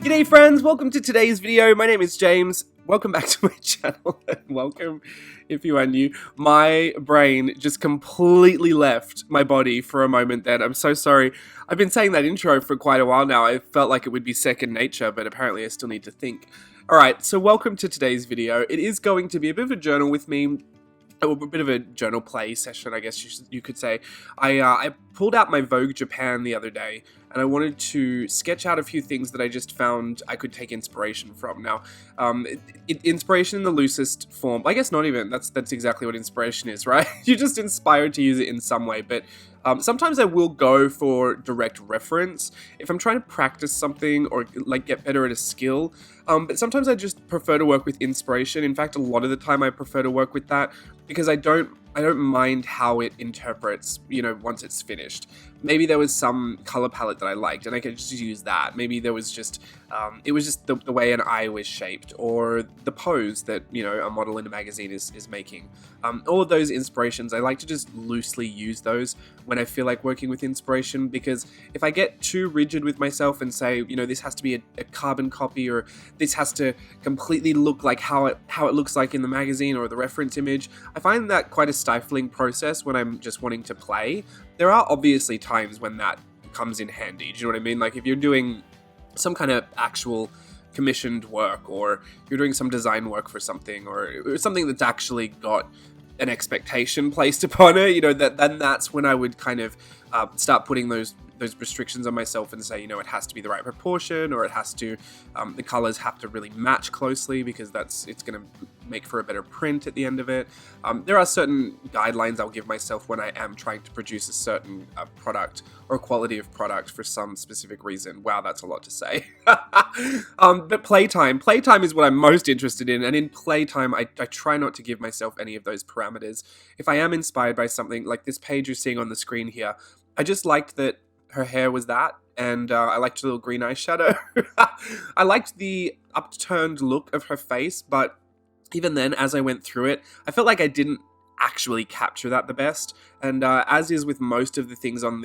G'day friends, welcome to today's video. My name is James. Welcome back to my channel and welcome if you are new. My brain just completely left my body for a moment then. I'm so sorry. I've been saying that intro for quite a while now. I felt like it would be second nature, but apparently I still need to think. Alright, so welcome to today's video. It is going to be a bit of a journal with me. A bit of a journal play session, I guess you could say. I pulled out my Vogue Japan the other day, and I wanted to sketch out a few things that I just found I could take inspiration from. Now, inspiration in the loosest form, I guess not even, that's exactly what inspiration is, right? You're just inspired to use it in some way, but sometimes I will go for direct reference if I'm trying to practice something or like get better at a skill. But sometimes I just prefer to work with inspiration. In fact, a lot of the time I prefer to work with that because I don't mind how it interprets, once it's finished. Maybe there was some color palette that I liked and I could just use that. Maybe there was just, it was just the way an eye was shaped or the pose that, a model in a magazine is making. All of those inspirations, I like to just loosely use those when I feel like working with inspiration, because if I get too rigid with myself and say, this has to be a carbon copy or this has to completely look like how it looks like in the magazine or the reference image, I find that quite a stifling process when I'm just wanting to play. There are obviously times when that comes in handy. Do you know what I mean? Like if you're doing some kind of actual commissioned work or you're doing some design work for something or something that's actually got an expectation placed upon it, then that's when I would kind of start putting those restrictions on myself and say, it has to be the right proportion, or it has to, the colors have to really match closely because it's going to make for a better print at the end of it. There are certain guidelines I'll give myself when I am trying to produce a certain product or quality of product for some specific reason. Wow, that's a lot to say. But playtime is what I'm most interested in, and in playtime, I try not to give myself any of those parameters. If I am inspired by something like this page you're seeing on the screen here, I just liked that her hair was that, and I liked the little green eyeshadow. I liked the upturned look of her face, but even then, as I went through it, I felt like I didn't actually capture that the best. And as is with most of the things in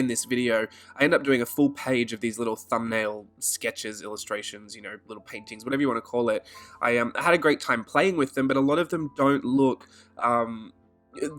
this video, I end up doing a full page of these little thumbnail sketches, illustrations, little paintings, whatever you want to call it. I had a great time playing with them, but a lot of them don't look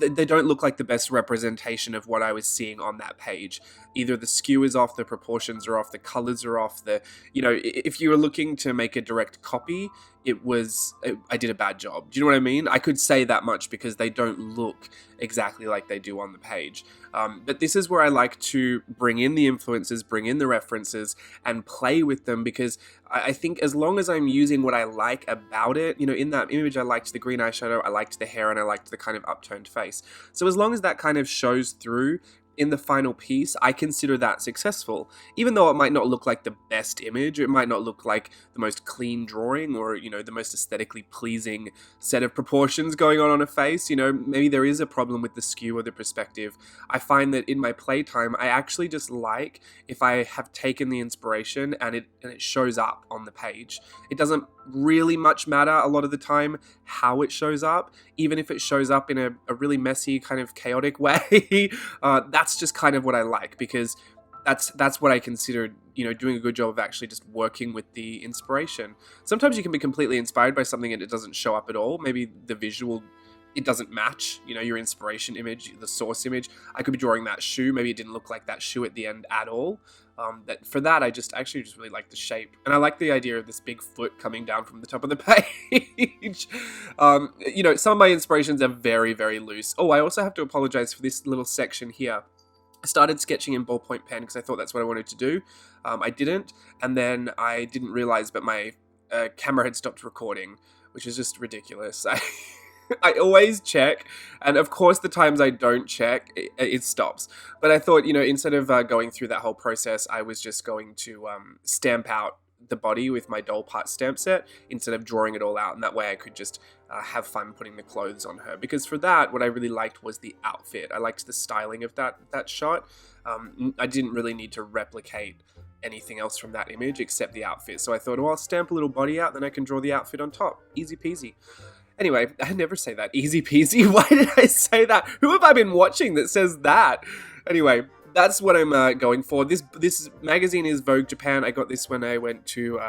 they don't look like the best representation of what I was seeing on that page. Either the skew is off, the proportions are off, the colors are off, if you were looking to make a direct copy, I did a bad job. Do you know what I mean? I could say that much because they don't look exactly like they do on the page. But this is where I like to bring in the influences, bring in the references, and play with them, because I think as long as I'm using what I like about it, in that image I liked the green eyeshadow, I liked the hair, and I liked the kind of upturned face. So as long as that kind of shows through in the final piece, I consider that successful. Even though it might not look like the best image, it might not look like the most clean drawing or, the most aesthetically pleasing set of proportions going on a face, maybe there is a problem with the skew or the perspective. I find that in my playtime, I actually just like if I have taken the inspiration and it shows up on the page. It doesn't really much matter a lot of the time how it shows up, even if it shows up in a really messy kind of chaotic way. That's just kind of what I like, because that's what I consider, doing a good job of actually just working with the inspiration. Sometimes you can be completely inspired by something and it doesn't show up at all. Maybe the visual, it doesn't match, your inspiration image, the source image. I could be drawing that shoe. Maybe it didn't look like that shoe at the end at all. For that, I actually just really like the shape. And I like the idea of this big foot coming down from the top of the page. Some of my inspirations are very, very loose. Oh, I also have to apologize for this little section here. I started sketching in ballpoint pen because I thought that's what I wanted to do. I didn't, and then I didn't realize, but my camera had stopped recording, which is just ridiculous. I always check, and of course the times I don't check, it stops. But I thought, instead of going through that whole process, I was just going to stamp out the body with my doll part stamp set instead of drawing it all out, and that way I could just have fun putting the clothes on her. Because for that, what I really liked was the outfit. I liked the styling of that shot. I didn't really need to replicate anything else from that image except the outfit. So I thought, I'll stamp a little body out, then I can draw the outfit on top. Easy peasy. Anyway, I never say that. Easy peasy. Why did I say that? Who have I been watching that says that? Anyway, that's what I'm going for. This magazine is Vogue Japan. I got this when I went to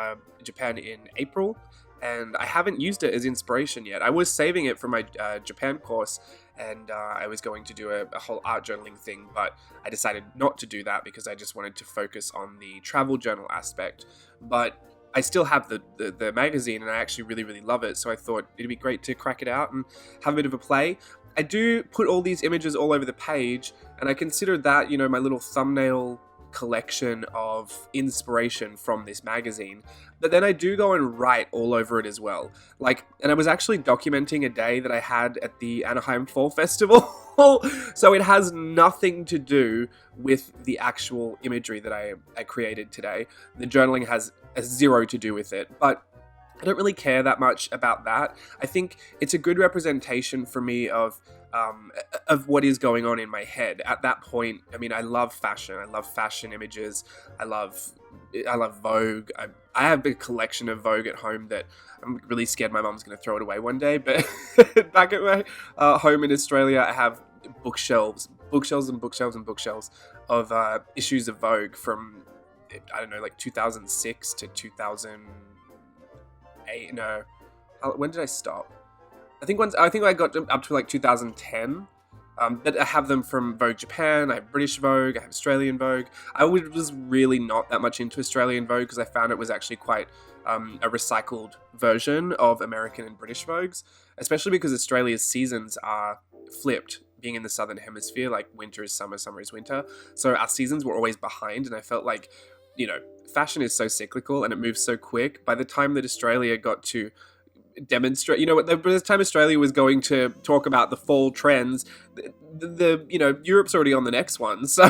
Japan in April, and I haven't used it as inspiration yet. I was saving it for my Japan course, and I was going to do a whole art journaling thing, but I decided not to do that because I just wanted to focus on the travel journal aspect. But I still have the magazine, and I actually really, really love it, so I thought it'd be great to crack it out and have a bit of a play. I do put all these images all over the page, and I consider that, you know, my little thumbnail collection of inspiration from this magazine. But then I do go and write all over it as well. Like, and I was actually documenting a day that I had at the Anaheim Fall Festival. So it has nothing to do with the actual imagery that I created today. The journaling has zero to do with it. But I don't really care that much about that. I think it's a good representation for me of what is going on in my head at that point. I mean, I love fashion. I love fashion images. I love Vogue. I have a collection of Vogue at home that I'm really scared my mom's going to throw it away one day. But back at my home in Australia, I have bookshelves of issues of Vogue from, I don't know, like 2006 to 2008. No, when did I stop? I think I got up to like 2010. But I have them from Vogue Japan. I have British Vogue. I have Australian Vogue. I was really not that much into Australian Vogue because I found it was actually quite a recycled version of American and British Vogues, especially because Australia's seasons are flipped, being in the southern hemisphere. Like winter is summer, summer is winter. So our seasons were always behind, and I felt like, you know, fashion is so cyclical and it moves so quick. By the time that Australia got to demonstrate, you know, by the time Australia was going to talk about the fall trends, the you know, Europe's already on the next one. So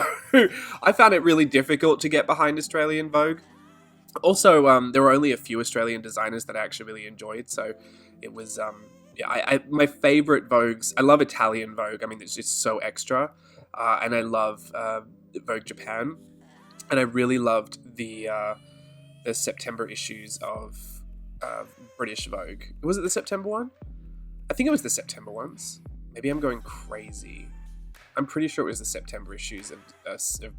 I found it really difficult to get behind Australian Vogue. Also, there were only a few Australian designers that I actually really enjoyed. So it was, yeah, my favorite Vogues. I love Italian Vogue. I mean, it's just so extra. And I love Vogue Japan. And I really loved the September issues of British Vogue. Was it the September one? I think it was the September ones. Maybe I'm going crazy. I'm pretty sure it was the September issues of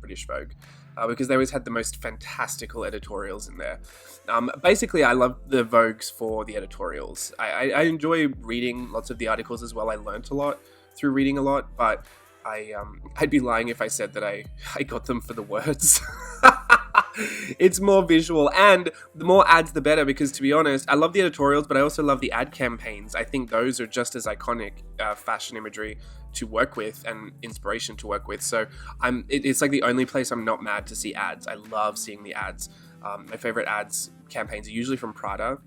British Vogue, because they always had the most fantastical editorials in there. Basically, I love the Vogues for the editorials. I enjoy reading lots of the articles as well. I learnt a lot through reading a lot, but I'd be lying if I said that I got them for the words. It's more visual, and the more ads the better, because to be honest, I love the editorials, but I also love the ad campaigns. I think those are just as iconic fashion imagery to work with and inspiration to work with. So it's like the only place I'm not mad to see ads. I love seeing the ads. My favorite ads campaigns are usually from Prada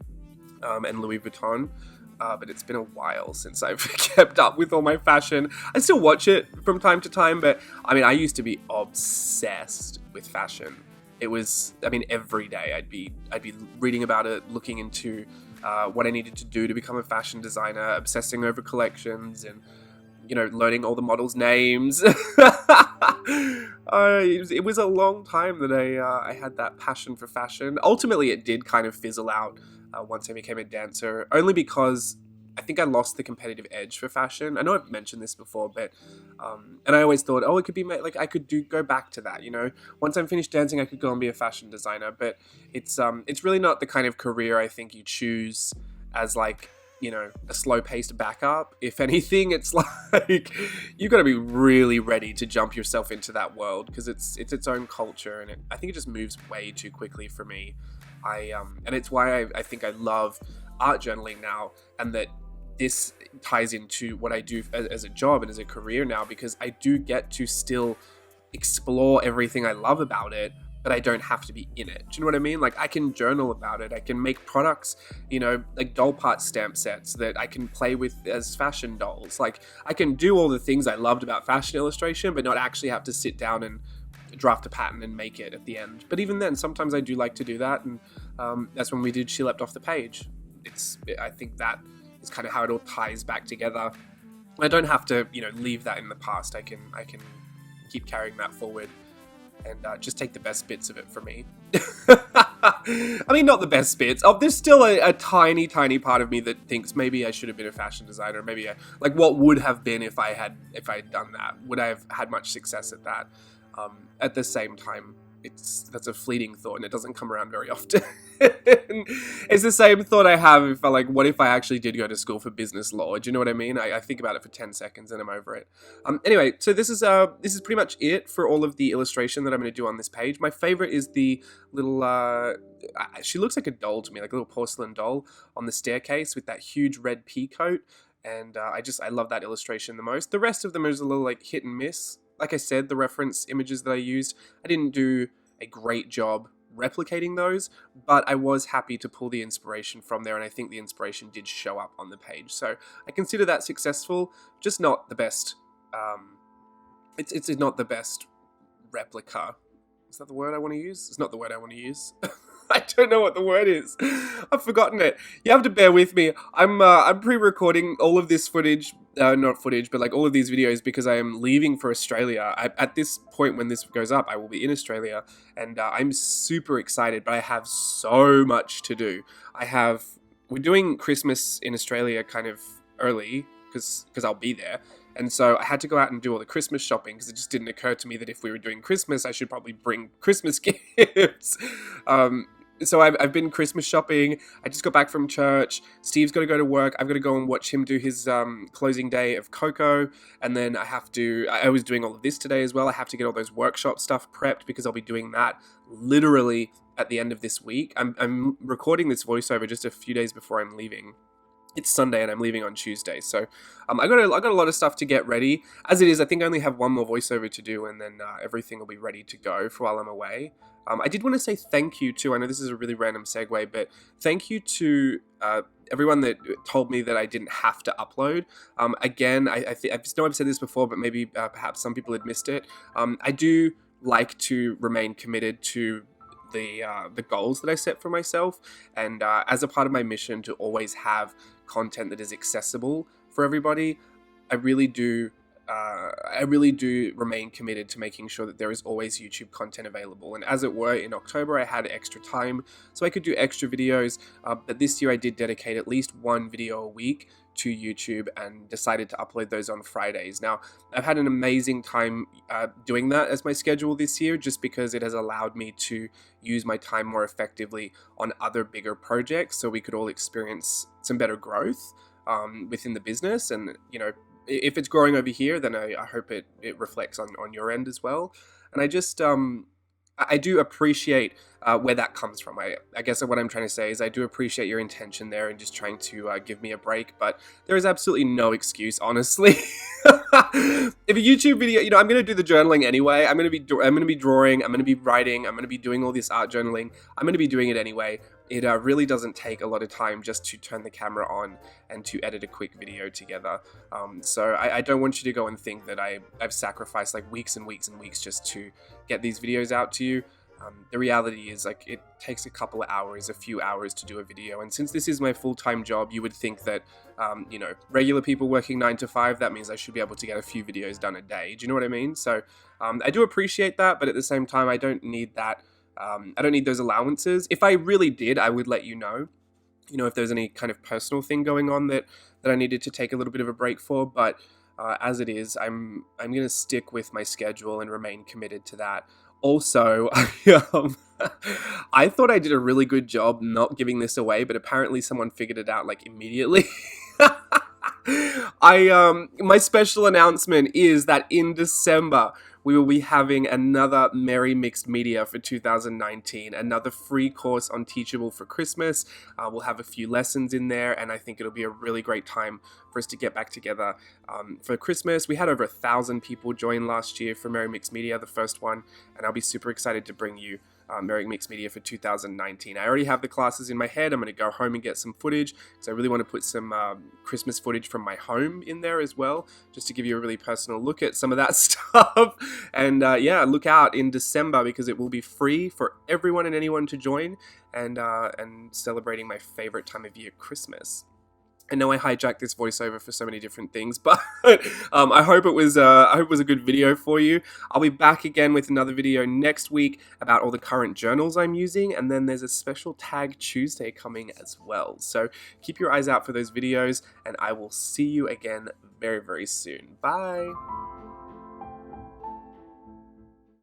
and Louis Vuitton. But it's been a while since I've kept up with all my fashion. I still watch it from time to time, but I mean, I used to be obsessed with fashion. It was, I mean, every day I'd be reading about it, looking into what I needed to do to become a fashion designer, obsessing over collections, and, you know, learning all the models' names. It was a long time that I had that passion for fashion. Ultimately, it did kind of fizzle out once I became a dancer, only because I think I lost the competitive edge for fashion. I know I've mentioned this before, but and I always thought, it could be like I could go back to that. You know, once I'm finished dancing, I could go and be a fashion designer. But it's really not the kind of career I think you choose as, like, you know, a slow-paced backup. If anything, it's like you've got to be really ready to jump yourself into that world, because it's its own culture, and I think it just moves way too quickly for me. And it's why I think I love art journaling now, and that this ties into what I do as a job and as a career now, because I do get to still explore everything I love about it, but I don't have to be in it. Do you know what I mean? Like, I can journal about it. I can make products, you know, like doll part stamp sets that I can play with as fashion dolls. Like, I can do all the things I loved about fashion illustration, but not actually have to sit down and draft a pattern and make it at the end. But even then, sometimes I do like to do that, and that's when we did She Leapt Off the Page. I think that is kind of how it all ties back together. I don't have to, you know, leave that in the past. I can keep carrying that forward and just take the best bits of it for me. I mean, not the best bits. There's still a tiny part of me that thinks maybe I should have been a fashion designer. Maybe like what would have been if I had done that? Would I have had much success at that? At the same time, that's a fleeting thought and it doesn't come around very often. It's the same thought I have if what if I actually did go to school for business law? Do you know what I mean? I think about it for 10 seconds and I'm over it. Anyway, so this is pretty much it for all of the illustration that I'm going to do on this page. My favorite is the little, she looks like a doll to me, like a little porcelain doll on the staircase with that huge red pea coat. And I love that illustration the most. The rest of them is a little like hit and miss. Like I said, the reference images that I used, I didn't do a great job replicating those, but I was happy to pull the inspiration from there, and I think the inspiration did show up on the page. So I consider that successful, just not the best. It's not the best replica. Is that the word I want to use? It's not the word I want to use. I don't know what the word is. I've forgotten it. You have to bear with me. I'm pre-recording all of this footage, not footage, but like all of these videos because I am leaving for Australia. At this point when this goes up, I will be in Australia, and I'm super excited, but I have so much to do. We're doing Christmas in Australia kind of early because I'll be there. And so I had to go out and do all the Christmas shopping because it just didn't occur to me that if we were doing Christmas, I should probably bring Christmas gifts. So I've been Christmas shopping. I just got back from church. Steve's got to go to work. I've got to go and watch him do his closing day of Coco. And then I was doing all of this today as well. I have to get all those workshop stuff prepped because I'll be doing that literally at the end of this week. I'm recording this voiceover just a few days before I'm leaving. It's Sunday and I'm leaving on Tuesday, so I got a lot of stuff to get ready. As it is, I think I only have one more voiceover to do, and then everything will be ready to go for while I'm away. I did want to say thank you to, I know this is a really random segue, but thank you to everyone that told me that I didn't have to upload. Again, I know I've said this before, but maybe perhaps some people had missed it. I do like to remain committed to the goals that I set for myself, and as a part of my mission to always have content that is accessible for everybody, I really do remain committed to making sure that there is always YouTube content available. And as it were, in October I had extra time, so I could do extra videos, but this year I did dedicate at least one video a week to YouTube and decided to upload those on Fridays. Now, I've had an amazing time doing that as my schedule this year, just because it has allowed me to use my time more effectively on other bigger projects, so we could all experience some better growth within the business. And, you know, if it's growing over here, then I hope it reflects on your end as well. And I do appreciate where that comes from. I guess what I'm trying to say is I do appreciate your intention there and just trying to give me a break, but there is absolutely no excuse, honestly. If a YouTube video, you know, I'm going to do the journaling anyway. I'm going to be drawing, I'm going to be writing, I'm going to be doing all this art journaling. I'm going to be doing it anyway. It really doesn't take a lot of time just to turn the camera on and to edit a quick video together. So I don't want you to go and think that I've sacrificed like weeks and weeks and weeks just to get these videos out to you. The reality is, like, it takes a few hours to do a video. And since this is my full-time job, you would think that, you know, regular people working 9 to 5, that means I should be able to get a few videos done a day. Do you know what I mean? So I do appreciate that, but at the same time, I don't need that. I don't need those allowances. If I really did, I would let you know. You know, if there's any kind of personal thing going on that I needed to take a little bit of a break for. But as it is, I'm going to stick with my schedule and remain committed to that. Also, I thought I did a really good job not giving this away, but apparently someone figured it out like immediately. My special announcement is that in December, we will be having another Merry Mixed Media for 2019, another free course on Teachable for Christmas. We'll have a few lessons in there, and I think it'll be a really great time for us to get back together for Christmas. We had over 1,000 people join last year for Merry Mixed Media, the first one, and I'll be super excited to bring you Merry Mixed Media for 2019. I already have the classes in my head. I'm going to go home and get some footage, because I really want to put some Christmas footage from my home in there as well, just to give you a really personal look at some of that stuff. And yeah, look out in December, because it will be free for everyone and anyone to join, and celebrating my favorite time of year, Christmas. I know I hijacked this voiceover for so many different things, but I hope it was a good video for you. I'll be back again with another video next week about all the current journals I'm using, and then there's a special Tag Tuesday coming as well. So keep your eyes out for those videos, and I will see you again very, very soon. Bye!